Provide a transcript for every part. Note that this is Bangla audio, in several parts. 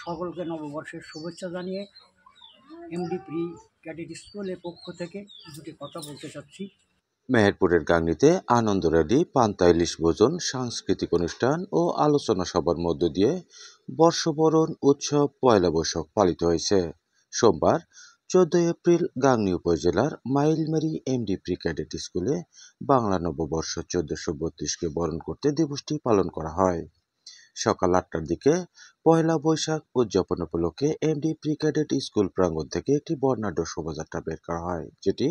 সকলকে নববর্ষের শুভেচ্ছা জানিয়ে এমডি প্রি ক্যাডেট স্কুলের পক্ষ থেকে দুটি কথা বলতে চাচ্ছি। মেহেরপুরের গাংনীতে আনন্দ র্যালি, পান্তা ইলিশ ভোজন, সাংস্কৃতিক অনুষ্ঠান ও আলোচনা সভার মধ্য দিয়ে বর্ষবরণ উৎসব পয়লা বৈশাখ পালিত হয়েছে। সোমবার 14 এপ্রিল গাংনী উপজেলার মাইলমারি এমডি প্রি ক্যাডেট স্কুলে বাংলা নববর্ষ 1432-কে বরণ করতে দিবসটি পালন করা হয়। সকাল 8টার দিকে পয়লা বৈশাখ উদযাপন উপলক্ষে এমডি প্রি ক্যাডেট স্কুল প্রাঙ্গণ থেকে একটি বর্ণাঢ্য শোভাযাত্রা বের করা হয়, যেটি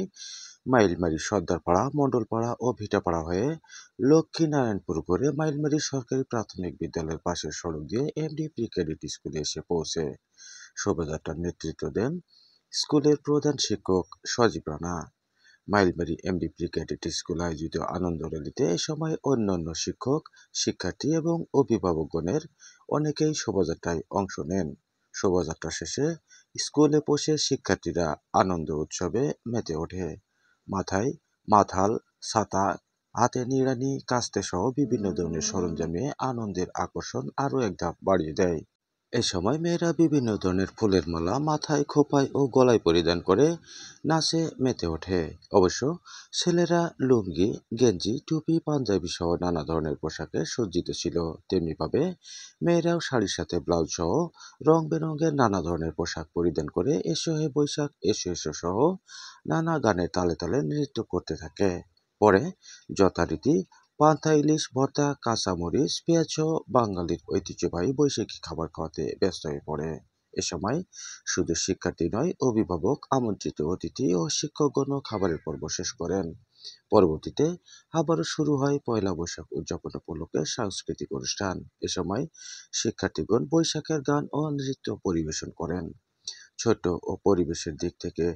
মাইলমারি সর্দারপাড়া, মণ্ডলপাড়া ও ভিটাপাড়া হয়ে লক্ষ্মীনারায়ণপুর করে মাইলমারি সরকারি প্রাথমিক বিদ্যালয়ের পাশের সড়ক দিয়ে এমডি প্রি ক্যাডেট স্কুলে এসে পৌঁছে। শোভাযাত্রার নেতৃত্ব দেন স্কুলের প্রধান শিক্ষক Sajib Rana. Mailmari MD pre cadet school আয়োজিত আনন্দ র্যালিতে এ সময় অন্যান্য শিক্ষক, শিক্ষার্থী এবং অভিভাবকগণের অনেকেই শোভাযাত্রায় অংশ নেন। শোভাযাত্রা শেষে স্কুলে বসে শিক্ষার্থীরা আনন্দ উৎসবে মেতে ওঠে। মাথায় মাথাল, ছাতা, হাতে নিড়ানি, কাস্তে সহ বিভিন্ন ধরনের সরঞ্জাম নিয়ে আনন্দের আকর্ষণ আরও এক ধাপ বাড়িয়ে দেয়। এ সময় মেয়েরা বিভিন্ন ধরনের ফুলের মালা মাথায়, খোঁপায় ও গলায় পরিধান করে নাচে মেতে ওঠে। অবশ্য ছেলেরা লুঙ্গি, গেঞ্জি, টুপি, পাঞ্জাবি সহ নানা ধরনের পোশাকে সজ্জিত ছিল। তেমনিভাবে মেয়েরাও শাড়ির সাথে ব্লাউজ সহ রং বেরঙের নানা ধরনের পোশাক পরিধান করে এসো হে বৈশাখ, এসো এসো সহ নানা গানের তালে তালে নৃত্য করতে থাকে। পরে যথারীতি পান্তা ইলিশ ভর্তা, কাঁচামরিচ, পেঁয়াজ সহ বাঙালির ঐতিহ্যবাহী বৈশাখী খাবার খাওয়াতে ব্যস্ত হয়ে পড়ে। এ সময় শুধু শিক্ষার্থী নয়, অভিভাবক, আমন্ত্রিত অতিথি ও শিক্ষকগণও খাবারের পর্ব শেষ করেন। পরবর্তীতে আবারও শুরু হয় পয়লা বৈশাখ উদযাপন উপলক্ষে সাংস্কৃতিক অনুষ্ঠান। এ সময় শিক্ষার্থীগণ বৈশাখের গান ও নৃত্য পরিবেশন করেন। ছোট ও পরিবেশের দিক থেকে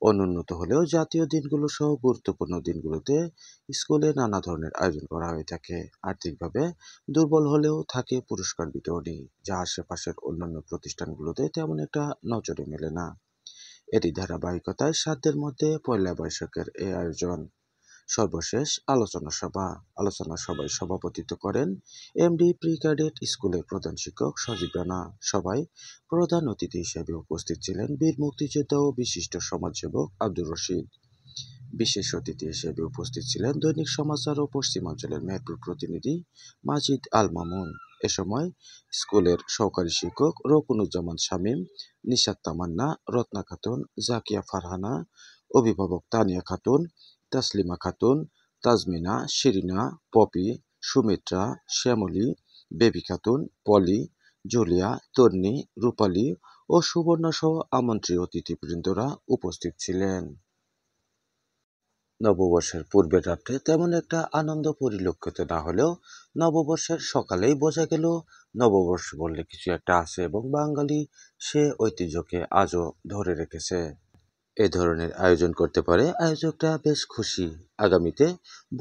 অনুন্নত হলেও জাতীয় দিনগুলো সহ গুরুত্বপূর্ণ দিনগুলোতে স্কুলে নানা ধরনের আয়োজন করা হয়ে থাকে। আর্থিকভাবে দুর্বল হলেও থাকে পুরস্কার বিতরণী, যা আশেপাশের অন্যান্য প্রতিষ্ঠানগুলোতে তেমন একটা নজরে মেলে না। এরই ধারাবাহিকতায় সাধ্যের মধ্যে পয়লা বৈশাখের এই আয়োজন। সর্বশেষ আলোচনা সভায় সভাপতিত্ব করেন এমডি প্রি ক্যাডেট স্কুলের প্রধান শিক্ষক সজীব রানা। সভায় প্রধান অতিথি হিসেবে উপস্থিত ছিলেন বীর মুক্তিযোদ্ধা ও বিশিষ্ট সমাজসেবক আব্দুর রশিদ। বিশেষ অতিথি হিসেবে উপস্থিত ছিলেন দৈনিক সমাচার ও পশ্চিমাঞ্চলের মেহেরপুর প্রতিনিধি মাজিদ আল মামুন। এ সময় স্কুলের সহকারী শিক্ষক রকুনুজ্জামান শামীম, নিশাত তামান্না, রত্না খাতুন, জাকিয়া ফারহানা, অভিভাবক তানিয়া খাতুন, তাসলিমা খাতুন, তাজমিনা, শিরিনা, পপি, সুমিত্রা, শ্যামলী, বেবি খাতুন, পলি, জুলিয়া, তন্নি, রূপালী ও সুবর্ণা সহ আমন্ত্রিত অতিথিবৃন্দরা উপস্থিত ছিলেন। নববর্ষের পূর্বের রাত্রে তেমন একটা আনন্দ পরিলক্ষিত না হলেও নববর্ষের সকালেই বোঝা গেল নববর্ষ বললে কিছু একটা আছে এবং বাঙালি সে ঐতিহ্যকে আজও ধরে রেখেছে। এ ধরনের আয়োজন করতে পারে আয়োজকরা বেশ খুশি। আগামীতে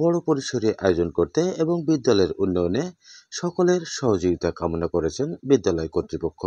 বড় পরিসরে আয়োজন করতে এবং বিদ্যালয়ের উন্নয়নে সকলের সহযোগিতা কামনা করেছেন বিদ্যালয় কর্তৃপক্ষ।